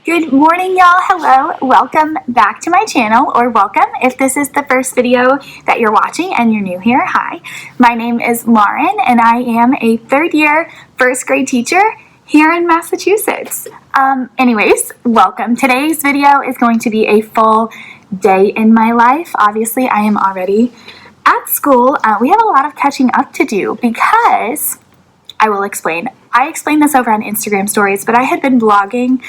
Good morning, y'all. Hello. Welcome back to my channel, or welcome if this is the first video that you're watching and you're new here. Hi, my name is Lauren and I am a third year first grade teacher here in Massachusetts. Anyways, welcome. Today's video is going to be a full day in my life. Obviously, I am already at school. We have a lot of catching up to do because I will explain. I explained this over on Instagram stories, but I had been vlogging.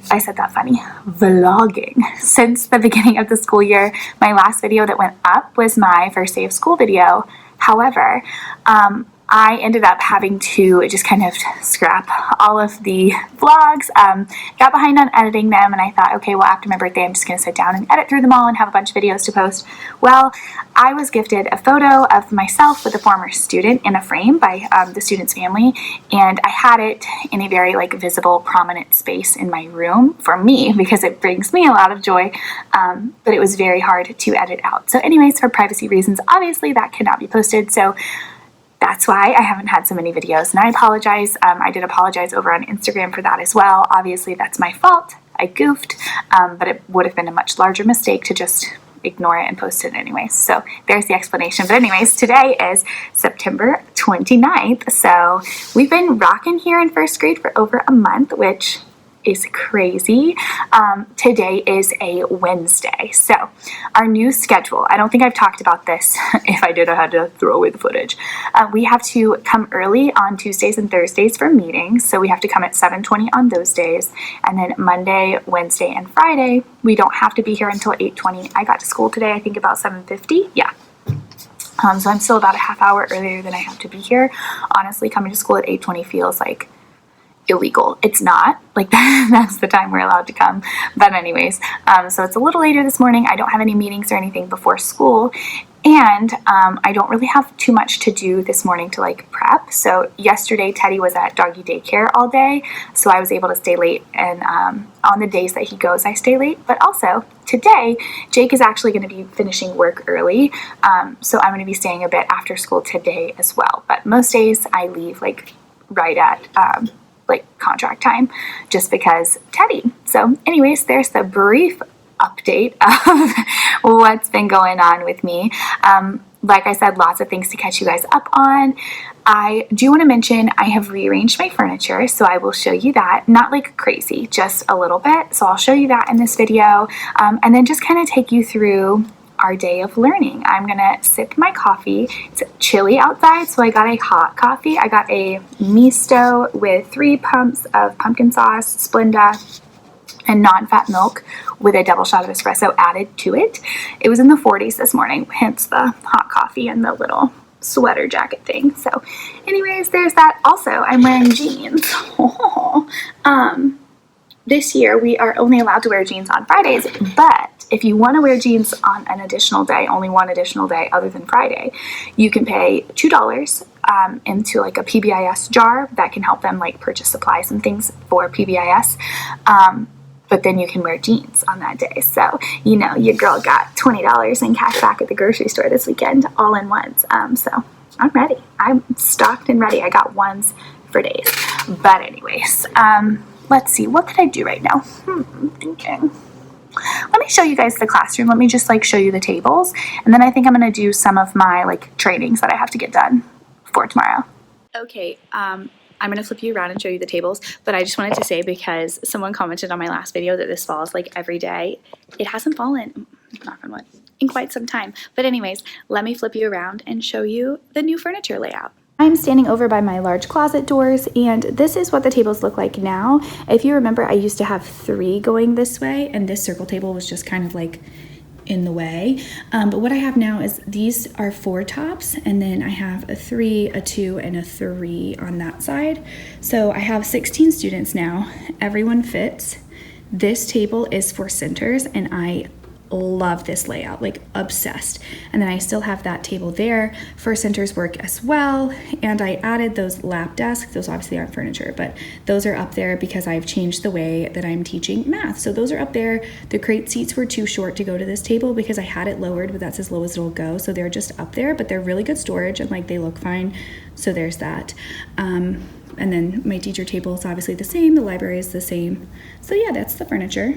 I said that funny, vlogging, since the beginning of the school year. My last video that went up was my first day of school video. However, I ended up having to just kind of scrap all of the vlogs, got behind on editing them, and I thought, okay, well, after my birthday, I'm just going to sit down and edit through them all and have a bunch of videos to post. Well, I was gifted a photo of myself with a former student in a frame by the student's family, and I had it in a very visible, prominent space in my room for me because it brings me a lot of joy, but it was very hard to edit out. So anyways, for privacy reasons, obviously that cannot be posted, so that's why I haven't had so many videos, and I apologize. I did apologize over on Instagram for that as well. Obviously, that's my fault. I goofed, but it would have been a much larger mistake to just ignore it and post it anyways. So there's the explanation. But anyways, today is September 29th, so we've been rocking here in first grade for over a month, which is crazy. Today is a Wednesday, so our new schedule, I don't think I've talked about this. If I did, I had to throw away the footage. We have to come early on Tuesdays and Thursdays for meetings, so we have to come at 7:20 on those days, and then Monday, Wednesday, and Friday we don't have to be here until 8:20. I got to school today, I think about 7:50. Yeah. So I'm still about a half hour earlier than I have to be here. Honestly, coming to school at 8:20 feels like illegal. It's not that's the time we're allowed to come, but anyways, so it's a little later this morning. I don't have any meetings or anything before school, and I don't really have too much to do this morning to prep. So yesterday Teddy was at doggy daycare all day, so I was able to stay late, and on the days that he goes I stay late. But also today Jake is actually going to be finishing work early, so I'm going to be staying a bit after school today as well. But most days I leave right at contract time, just because Teddy. So anyways, there's the brief update of what's been going on with me. Like I said, lots of things to catch you guys up on. I do want to mention I have rearranged my furniture, so I will show you that. Not crazy, just a little bit. So I'll show you that in this video, and then just kind of take you through our day of learning. I'm gonna sip my coffee. It's chilly outside, so I got a hot coffee. I got a misto with 3 pumps of pumpkin sauce, Splenda, and non-fat milk with a double shot of espresso added to it. It was in the 40s this morning, hence the hot coffee and the little sweater jacket thing. So anyways, there's that. Also, I'm wearing jeans. This year we are only allowed to wear jeans on Fridays, but if you want to wear jeans on an additional day, only one additional day other than Friday, you can pay $2 into a PBIS jar that can help them purchase supplies and things for PBIS. But then you can wear jeans on that day. So, your girl got $20 in cash back at the grocery store this weekend, all in ones. So I'm ready. I'm stocked and ready. I got ones for days. But anyways, let's see. What could I do right now? I'm thinking. Let me show you guys the classroom. Let me just show you the tables, and then I think I'm going to do some of my trainings that I have to get done for tomorrow. Okay, I'm going to flip you around and show you the tables, but I just wanted to say, because someone commented on my last video that this falls every day. It hasn't fallen, knock on wood, in quite some time. But anyways, let me flip you around and show you the new furniture layout. I'm standing over by my large closet doors, and this is what the tables look like now. If you remember, I used to have 3 going this way, and this circle table was just kind of in the way. But what I have now is these are 4 tops, and then I have a 3, a 2, and a 3 on that side. So I have 16 students now. Everyone fits. This table is for centers, and I love this layout, obsessed. And then I still have that table there for centers work as well, and I added those lap desks. Those obviously aren't furniture, but those are up there because I've changed the way that I'm teaching math. So those are up there. The crate seats were too short to go to this table because I had it lowered, but that's as low as it'll go, so they're just up there, but they're really good storage and they look fine. So there's that. And then my teacher table is obviously the same, the library is the same. So yeah, that's the furniture.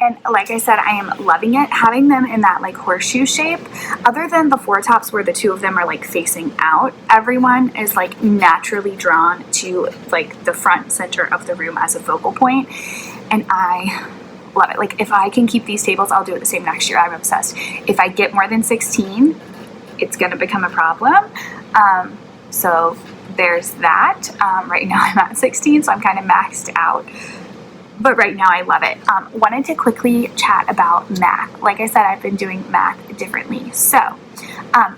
And like I said, I am loving it, having them in that like horseshoe shape. Other than the four tops where the two of them are like facing out, everyone is like naturally drawn to like the front center of the room as a focal point. And I love it. Like if I can keep these tables, I'll do it the same next year. I'm obsessed. If I get more than 16, it's going to become a problem. So there's that. Right now I'm at 16, so I'm kind of maxed out. But right now I love it. Wanted to quickly chat about math. Like I said, I've been doing math differently. So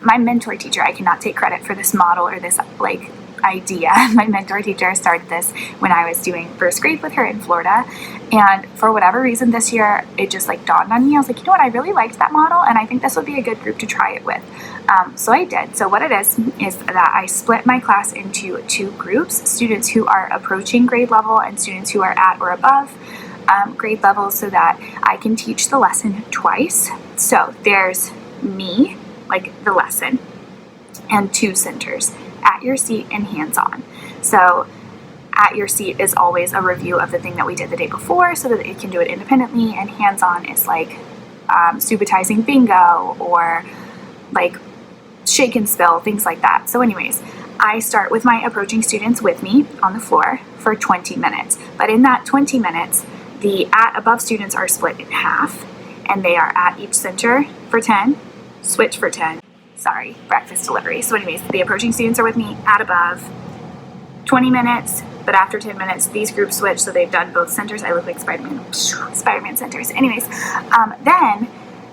my mentor teacher, I cannot take credit for this model or this like idea. My mentor teacher started this when I was doing first grade with her in Florida. And for whatever reason this year, it just like dawned on me. I was like, you know what? I really liked that model and I think this would be a good group to try it with. So I did. So what it is that I split my class into two groups, students who are approaching grade level and students who are at or above grade level, so that I can teach the lesson twice. So there's me, like the lesson, and two centers, at your seat and hands-on. So at your seat is always a review of the thing that we did the day before so that it can do it independently, and hands-on is like subitizing bingo or like shake and spill, things like that. So anyways, I start with my approaching students with me on the floor for 20 minutes. But in that 20 minutes, the at above students are split in half, and they are at each center for 10, switch for 10. Sorry, breakfast delivery. So anyways, the approaching students are with me at above, 20 minutes, but after 10 minutes, these groups switch, so they've done both centers. I look like Spider-Man centers. Anyways, then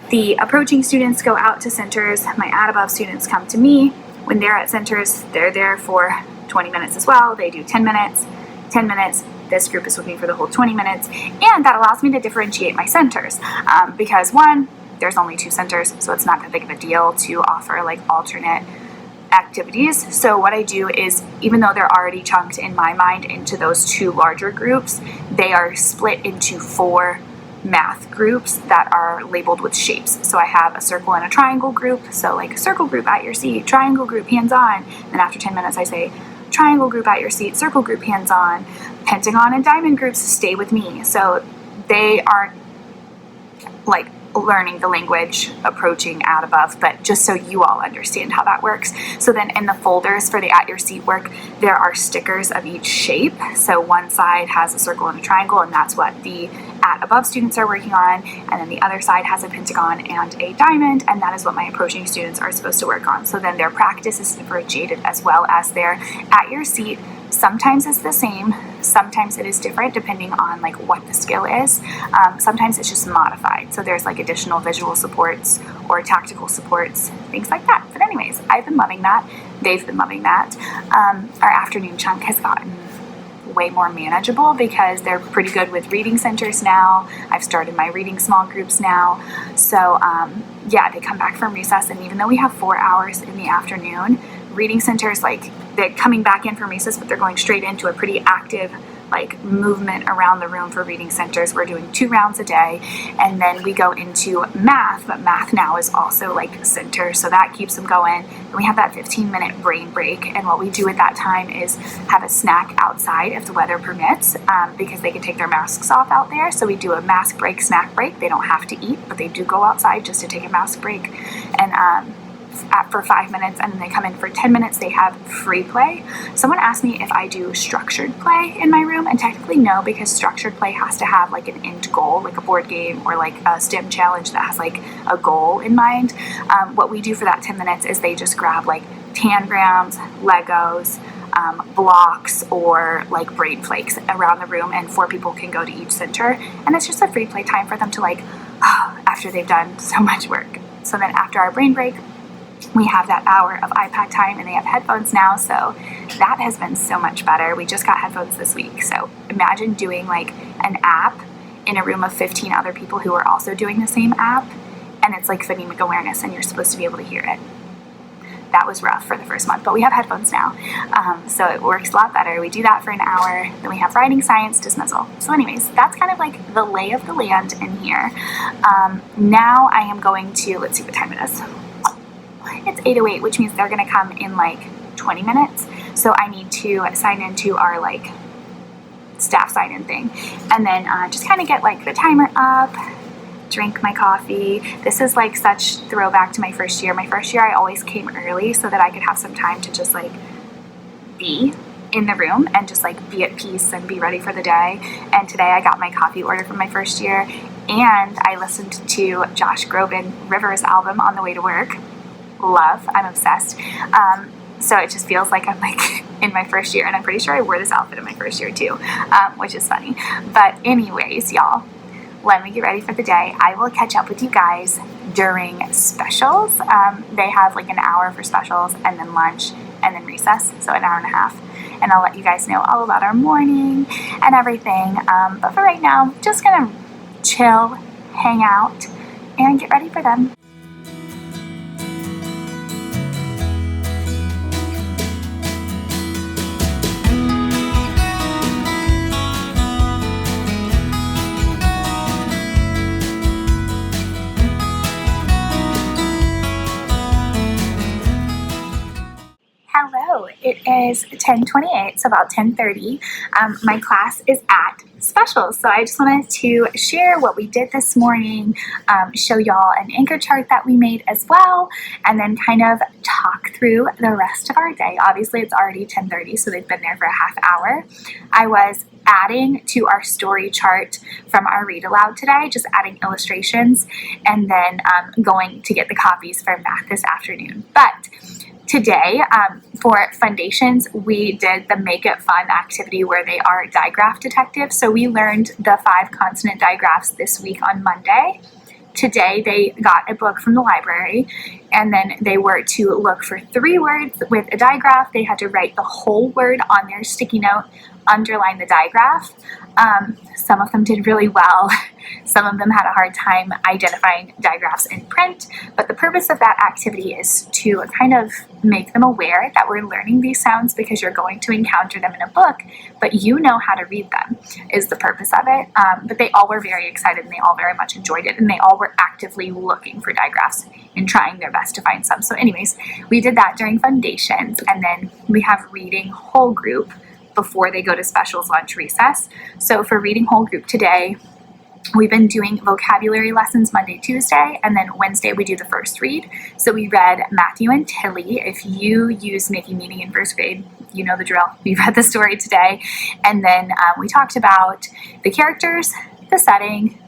the approaching students go out to centers. My at above students come to me. When they're at centers, they're there for 20 minutes as well. They do 10 minutes, 10 minutes. This group is with me for the whole 20 minutes. And that allows me to differentiate my centers because one, there's only two centers, so it's not that big of a deal to offer like alternate activities. So what I do is, even though they're already chunked in my mind into those two larger groups, they are split into 4 math groups that are labeled with shapes. So I have a circle and a triangle group. So like a circle group at your seat, triangle group hands-on. Then after 10 minutes I say triangle group at your seat, circle group hands-on. Pentagon and diamond groups stay with me. So they aren't like learning the language approaching at above, but just so you all understand how that works. So then in the folders for the at your seat work, there are stickers of each shape. So one side has a circle and a triangle, and that's what the at above students are working on, and then the other side has a pentagon and a diamond, and that is what my approaching students are supposed to work on. So then their practice is differentiated as well as their at your seat. Sometimes it's the same, sometimes it is different depending on like what the skill is. Sometimes it's just modified. So there's like additional visual supports or tactical supports, things like that. But anyways, I've been loving that. They've been loving that. Our afternoon chunk has gotten way more manageable because they're pretty good with reading centers now. I've started my reading small groups now. So yeah, they come back from recess, and even though we have 4 hours in the afternoon, reading centers, like they're coming back in from recess, but they're going straight into a pretty active like movement around the room for reading centers. We're doing 2 rounds a day, and then we go into math, but math now is also like center, so that keeps them going. And we have that 15-minute brain break, and what we do at that time is have a snack outside if the weather permits, because they can take their masks off out there. So we do a mask break, snack break. They don't have to eat, but they do go outside just to take a mask break. And for 5 minutes, and then they come in for 10 minutes. They have free play. Someone asked me if I do structured play in my room, and technically no, because structured play has to have like an end goal, like a board game or like a STEM challenge that has like a goal in mind. What we do for that 10 minutes is they just grab like tangrams, Legos, blocks, or like brain flakes around the room, and 4 people can go to each center, and it's just a free play time for them to like after they've done so much work. So then after our brain break, we have that hour of iPad time, and they have headphones now, so that has been so much better. We just got headphones this week, so imagine doing like an app in a room of 15 other people who are also doing the same app, and it's like phonemic awareness, and you're supposed to be able to hear it. That was rough for the first month, but we have headphones now, so it works a lot better. We do that for an hour, then we have writing, science, dismissal. So anyways, that's kind of like the lay of the land in here. Now I am going to, let's see what time it is. It's 8:08, which means they're going to come in like 20 minutes. so I need to sign into our like staff sign-in thing, and then just kind of get like the timer up, drink my coffee. This is like such throwback to my first year. My first year I always came early so that I could have some time to just like be in the room and just like be at peace and be ready for the day. And today I got my coffee order from my first year, and I listened to Josh Groban Rivers album on the way to work. Love, I'm obsessed. So it just feels like I'm like in my first year, and I'm pretty sure I wore this outfit in my first year too, which is funny. But anyways, y'all, when we get ready for the day, I will catch up with you guys during specials. They have like an hour for specials, and then lunch, and then recess, so an hour and a half. And I'll let you guys know all about our morning and everything. But for right now, just gonna chill, hang out, and get ready for them. Hello, it is 10:28, so about 10:30. My class is at specials, so I just wanted to share what we did this morning, show y'all an anchor chart that we made as well, and then kind of talk through the rest of our day. Obviously, it's already 10:30, so they've been there for a half hour. I was adding to our story chart from our read aloud today, just adding illustrations, and then going to get the copies for math this afternoon. But today, for foundations, we did the Make It Fun activity where they are digraph detectives. So we learned the 5 consonant digraphs this week on Monday. Today, they got a book from the library, and then they were to look for 3 words with a digraph. They had to write the whole word on their sticky note, underline the digraph. Some of them did really well. Some of them had a hard time identifying digraphs in print, but the purpose of that activity is to kind of make them aware that we're learning these sounds because you're going to encounter them in a book, but you know how to read them is the purpose of it. But they all were very excited, and they all very much enjoyed it, and they all were actively looking for digraphs and trying their best to find some. So anyways, we did that during foundations, and then we have reading whole group before they go to specials lunch recess. So for reading whole group today, we've been doing vocabulary lessons Monday, Tuesday, and then Wednesday we do the first read. So we read Matthew and Tilly. If you use making meaning in first grade, you know the drill. We read the story today. And then we talked about the characters, the setting,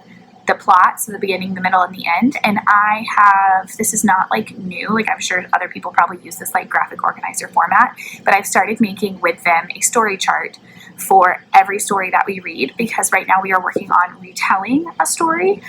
the plot, so the beginning, the middle, and the end. And I have, this is not like new, like I'm sure other people probably use this like graphic organizer format, but I've started making with them a story chart for every story that we read, because right now we are working on retelling a story.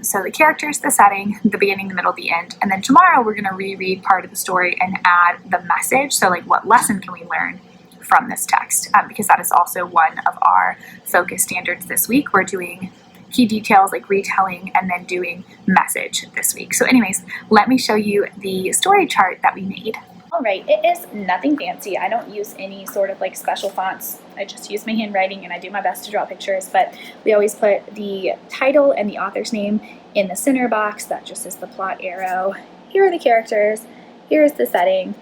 So the characters, the setting, the beginning, the middle, the end. And then tomorrow we're going to reread part of the story and add the message. So like what lesson can we learn from this text? Because that is also one of our focus standards this week. We're doing key details like retelling and then doing message this week. So anyways, let me show you the story chart that we made. All right, it is nothing fancy. I don't use any sort of like special fonts. I just use my handwriting and I do my best to draw pictures, but we always put the title and the author's name in the center box. That just is the plot arrow. Here are the characters. Here is the setting,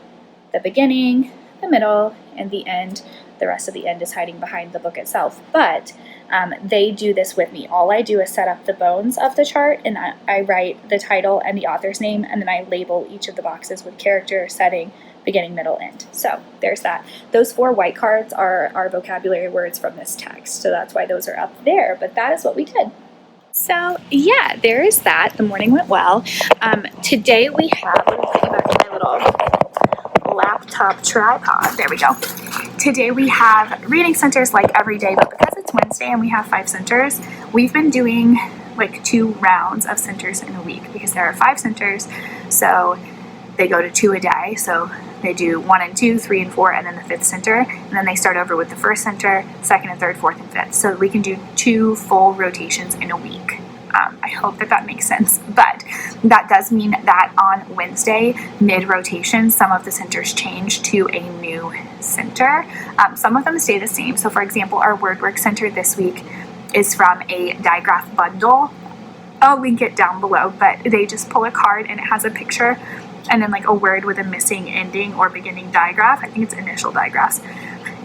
the beginning, the middle, and the end. The rest of the end is hiding behind the book itself, but they do this with me. All I do is set up the bones of the chart, and I write the title and the author's name, and then I label each of the boxes with character, setting, beginning, middle, end. So there's that. Those 4 white cards are our vocabulary words from this text, so that's why those are up there, but that is what we did. So yeah, there is that. The morning went well. Today we have, let me put you back to my little laptop tripod. There we go. Today we have reading centers like every day, but because it's Wednesday and we have 5 centers, we've been doing like 2 rounds of centers in a week because there are 5 centers, so they go to 2 a day. So they do 1 and 2, 3 and 4, and then the 5th center, and then they start over with the 1st center, 2nd and 3rd, 4th and 5th. So we can do 2 full rotations in a week. I hope that makes sense, but that does mean that on Wednesday, mid-rotation, some of the centers change to a new center. Some of them stay the same. So for example, our word work center this week is from a digraph bundle. I'll link it down below, but they just pull a card and it has a picture and then like a word with a missing ending or beginning digraph. I think it's initial digraphs.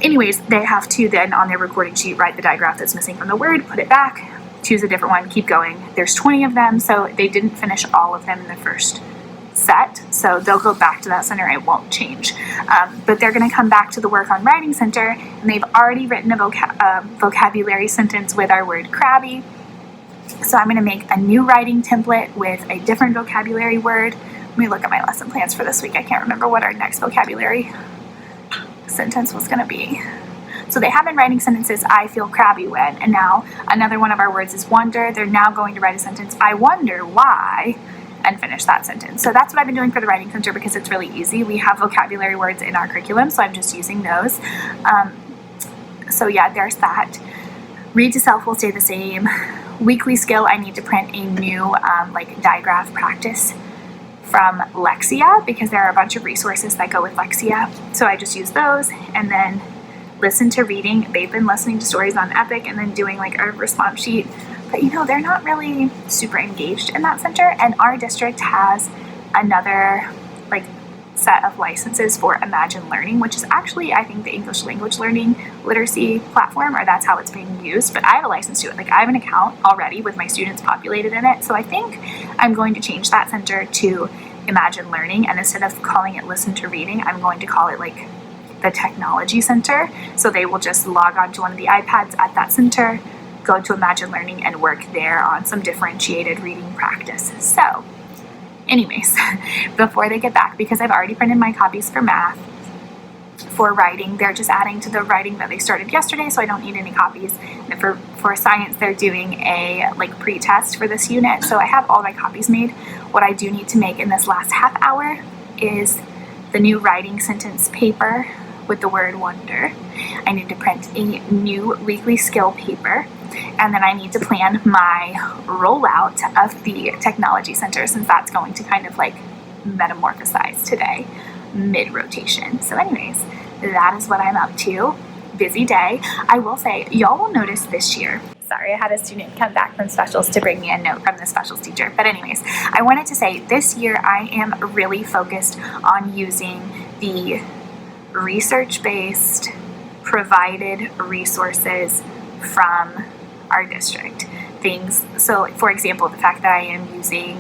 Anyways, they have to then on their recording sheet write the digraph that's missing from the word, put it back, choose a different one, keep going. There's 20 of them, so they didn't finish all of them in the first set, so they'll go back to that center. It won't change, but they're going to come back to the work on writing center, and they've already written a vocabulary sentence with our word crabby. So I'm going to make a new writing template with a different vocabulary word. Let me look at my lesson plans for this week. I can't remember what our next vocabulary sentence was going to be. So they have been writing sentences, I feel crabby when, and now another one of our words is wonder. They're now going to write a sentence, I wonder why, and finish that sentence. So that's what I've been doing for the writing center because it's really easy. We have vocabulary words in our curriculum, so I'm just using those. So yeah, there's that. Read to self will stay the same. Weekly skill, I need to print a new like digraph practice from Lexia because there are a bunch of resources that go with Lexia. So I just use those, and then listen to reading. They've been listening to stories on Epic and then doing like a response sheet. But you know, they're not really super engaged in that center, and our district has another like set of licenses for Imagine Learning, which is actually, I think, the English language learning literacy platform, or that's how it's being used. But I have a license to it. Like I have an account already with my students populated in it. So I think I'm going to change that center to Imagine Learning, and instead of calling it Listen to Reading, I'm going to call it like the Technology Center. So they will just log on to one of the iPads at that center, go to Imagine Learning, and work there on some differentiated reading practice. So anyways, before they get back, because I've already printed my copies for math, for writing, they're just adding to the writing that they started yesterday, so I don't need any copies. And for science, they're doing a like pre-test for this unit, so I have all my copies made. What I do need to make in this last half hour is the new writing sentence paper with the word wonder. I need to print a new weekly skill paper, and then I need to plan my rollout of the technology center, since that's going to kind of like metamorphosize today, mid-rotation. So anyways, that is what I'm up to. Busy day. I will say, y'all will notice this year. Sorry, I had a student come back from specials to bring me a note from the specials teacher. But anyways, I wanted to say this year I am really focused on using the research-based provided resources from our district. Things, so for example, the fact that I am using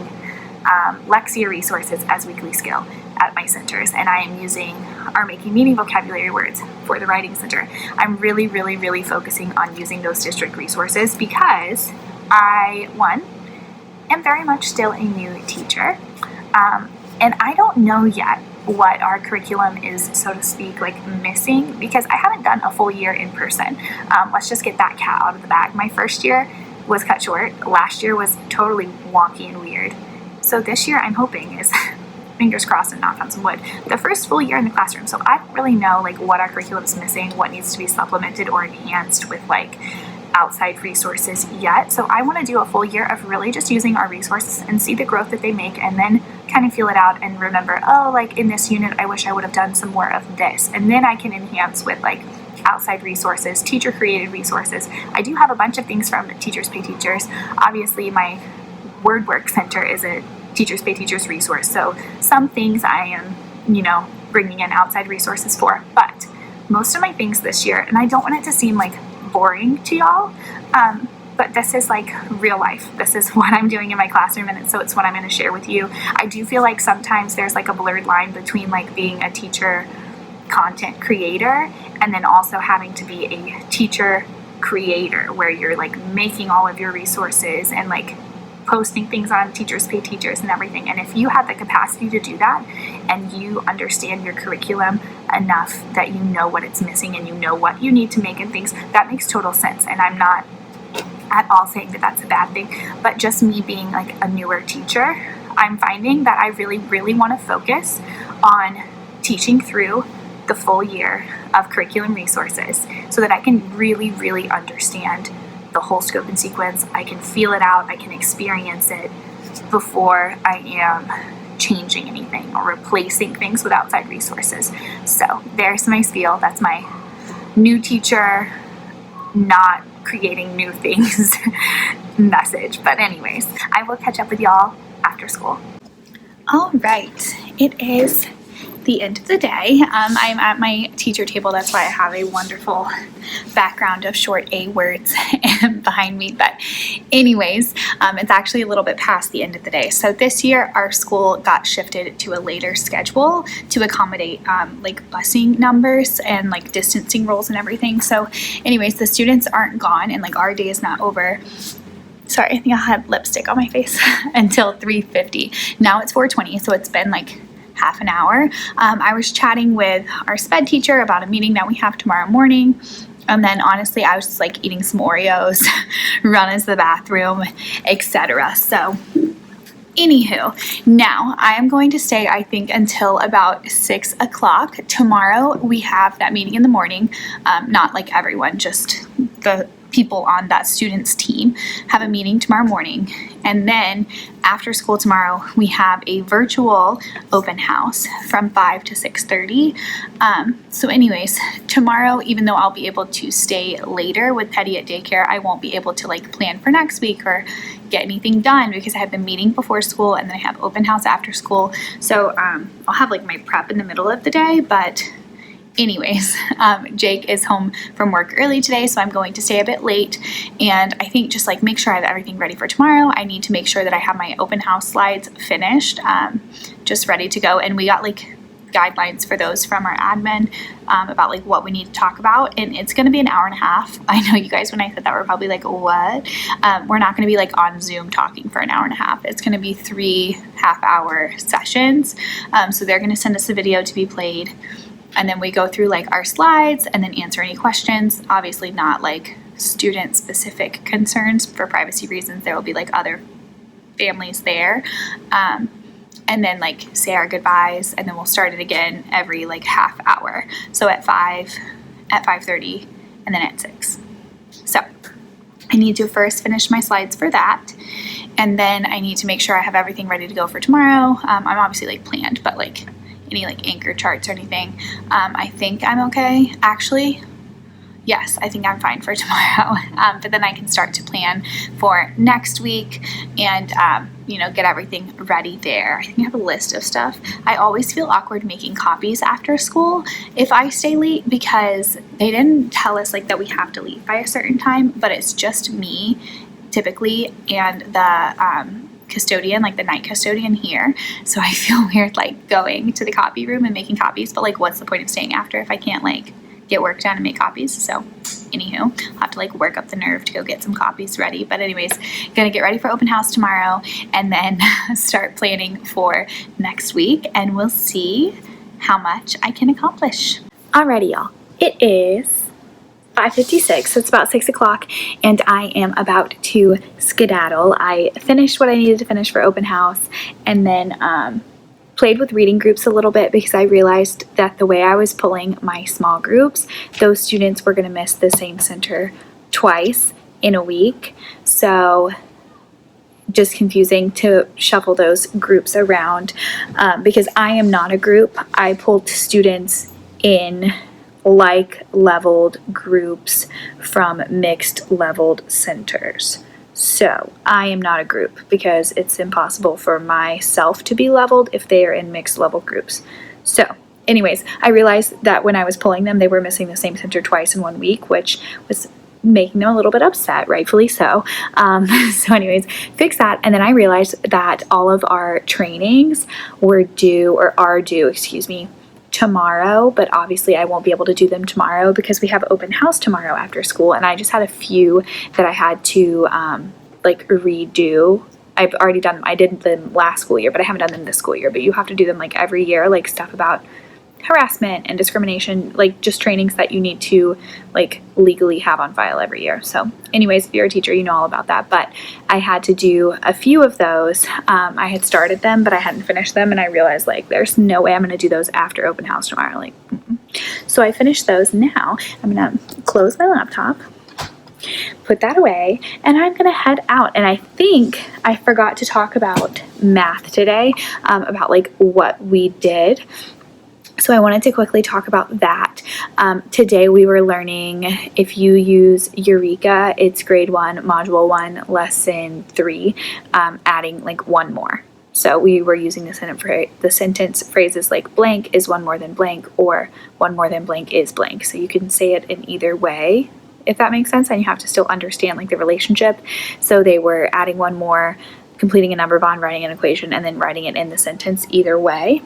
Lexia resources as weekly skill at my centers, and I am using our Making Meaning vocabulary words for the writing center. I'm really, really, really focusing on using those district resources because I, one, am very much still a new teacher, and I don't know yet what our curriculum is, so to speak, like missing, because I haven't done a full year in person. Let's just get that cat out of the bag. My first year was cut short. Last year was totally wonky and weird. So this year I'm hoping is, fingers crossed and knock on some wood, the first full year in the classroom. So I don't really know like what our curriculum is missing, what needs to be supplemented or enhanced with like outside resources yet. So I want to do a full year of really just using our resources and see the growth that they make, and then kind of feel it out and remember, oh, like in this unit I wish I would have done some more of this, and then I can enhance with like outside resources, teacher created resources. I do have a bunch of things from Teachers Pay Teachers. Obviously my word work center is a Teachers Pay Teachers resource, so some things I am, you know, bringing in outside resources for, but most of my things this year, and I don't want it to seem like boring to y'all, but this is like real life. This is what I'm doing in my classroom, and so it's what I'm going to share with you. I do feel like sometimes there's like a blurred line between like being a teacher content creator and then also having to be a teacher creator, where you're like making all of your resources and like posting things on Teachers Pay Teachers and everything. And if you have the capacity to do that and you understand your curriculum enough that you know what it's missing and you know what you need to make and things, that makes total sense. And I'm not at all saying that that's a bad thing, but just me being like a newer teacher, I'm finding that I really, really want to focus on teaching through the full year of curriculum resources so that I can really, really understand the whole scope and sequence. I can feel it out, I can experience it before I am changing anything or replacing things with outside resources. So there's my spiel. That's my new teacher, not creating new things message. But anyways, I will catch up with y'all after school. All right, it is the end of the day. I'm at my teacher table. That's why I have a wonderful background of short A words behind me. But anyways, it's actually a little bit past the end of the day. So this year our school got shifted to a later schedule to accommodate like busing numbers and like distancing rules and everything. So anyways, the students aren't gone and like our day is not over. Sorry, I think I had lipstick on my face until 3:50. Now it's 4:20, so it's been like half an hour. I was chatting with our sped teacher about a meeting that we have tomorrow morning. And then honestly, I was just like eating some Oreos, run to the bathroom, etc. So anywho, now I am going to stay, I think, until about 6 o'clock. Tomorrow we have that meeting in the morning. Not like everyone, just the people on that student's team have a meeting tomorrow morning. And then after school tomorrow, we have a virtual open house from 5 to 6:30. So anyways, tomorrow, even though I'll be able to stay later with Teddy at daycare, I won't be able to like plan for next week or get anything done because I have the meeting before school and then I have open house after school. So I'll have like my prep in the middle of the day, but anyways, Jake is home from work early today, so I'm going to stay a bit late, and I think just like make sure I have everything ready for tomorrow. I need to make sure that I have my open house slides finished, just ready to go, and we got like guidelines for those from our admin about like what we need to talk about, and it's going to be an hour and a half. I know you guys, when I said that, were probably like, what? We're not going to be like on Zoom talking for an hour and a half. It's going to be 3 half-hour sessions, so they're going to send us a video to be played. And then we go through like our slides and then answer any questions. Obviously not like student specific concerns for privacy reasons. There will be like other families there. And then like say our goodbyes, and then we'll start it again every like half hour. So at 5, at 5:30, and then at 6. So I need to first finish my slides for that. And then I need to make sure I have everything ready to go for tomorrow. I'm obviously like planned, but like any like anchor charts or anything. I think I'm okay. Actually, yes, I think I'm fine for tomorrow. But then I can start to plan for next week and, you know, get everything ready there. I think I have a list of stuff. I always feel awkward making copies after school if I stay late because they didn't tell us like that we have to leave by a certain time, but it's just me typically and the, custodian, like the night custodian here. So I feel weird like going to the copy room and making copies, but like what's the point of staying after if I can't like get work done and make copies? So anywho, I'll have to like work up the nerve to go get some copies ready. But anyways, gonna get ready for open house tomorrow and then start planning for next week, and we'll see how much I can accomplish. Alrighty, y'all, it is 5:56, so it's about 6 o'clock, and I am about to skedaddle. I finished what I needed to finish for open house, and then played with reading groups a little bit because I realized that the way I was pulling my small groups, those students were going to miss the same center twice in a week. So just confusing to shuffle those groups around because I am not a group. I pulled students in like leveled groups from mixed leveled centers. So I am not a group because it's impossible for myself to be leveled if they are in mixed level groups. So anyways, I realized that when I was pulling them, they were missing the same center twice in 1 week, which was making them a little bit upset, rightfully so. So anyways, fix that. And then I realized that all of our trainings were due, or are due, excuse me, tomorrow, but obviously I won't be able to do them tomorrow because we have open house tomorrow after school, and I just had a few that I had to like redo. I've already done them. I did them last school year, but I haven't done them this school year. But you have to do them like every year, like stuff about harassment and discrimination, like just trainings that you need to like legally have on file every year. So anyways, if you're a teacher, you know all about that, but I had to do a few of those. I had started them, but I hadn't finished them, and I realized like there's no way I'm going to do those after open house tomorrow. Like, so I finished those. Now I'm going to close my laptop, put that away, and I'm gonna head out. And I think I forgot to talk about math today, about like what we did. So I wanted to quickly talk about that. Today we were learning, if you use Eureka, it's grade 1, module 1, lesson 3, adding like one more. So we were using the sentence phrases like blank is one more than blank, or one more than blank is blank. So you can say it in either way, if that makes sense, and you have to still understand like the relationship. So they were adding one more, completing a number bond, writing an equation, and then writing it in the sentence either way.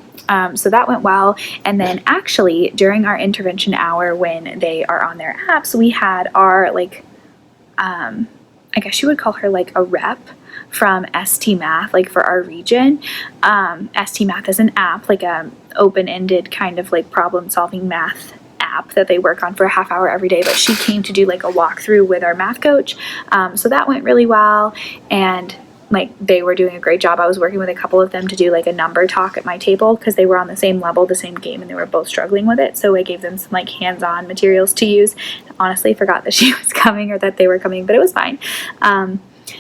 So that went well. And then actually during our intervention hour, when they are on their apps, we had our like, I guess you would call her like a rep from ST Math, like for our region. ST Math is an app, like a open-ended kind of like problem-solving math app that they work on for a half hour every day, but she came to do like a walkthrough with our math coach. So that went really well, and like they were doing a great job. I was working with a couple of them to do like a number talk at my table because they were on the same level, the same game, and they were both struggling with it. So I gave them some like hands-on materials to use. Honestly, forgot that she was coming or that they were coming, but it was fine.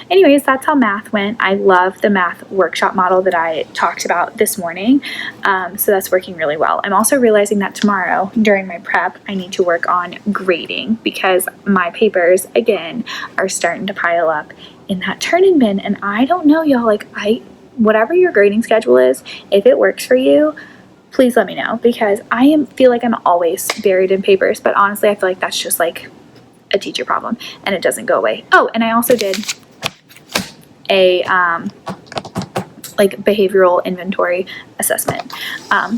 Anyways, that's how math went. I love the math workshop model that I talked about this morning. So that's working really well. I'm also realizing that tomorrow during my prep, I need to work on grading because my papers, again, are starting to pile up in that turn-in bin. And I don't know, y'all, like whatever your grading schedule is, if it works for you, please let me know, because I feel like I'm always buried in papers, but honestly, I feel like that's just like a teacher problem and it doesn't go away. Oh, and I also did a like behavioral inventory assessment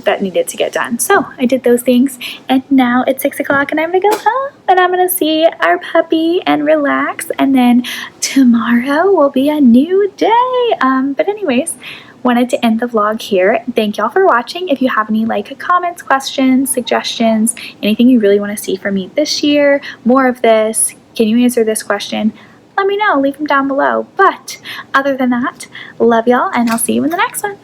that needed to get done. So I did those things, and now it's 6 o'clock and I'm gonna go home and I'm gonna see our puppy and relax, and then tomorrow will be a new day. But anyways, wanted to end the vlog here. Thank y'all for watching. If you have any like comments, questions, suggestions, anything you really want to see from me this year, more of this, can you answer this question? Let me know, leave them down below. But other than that, love y'all, and I'll see you in the next one.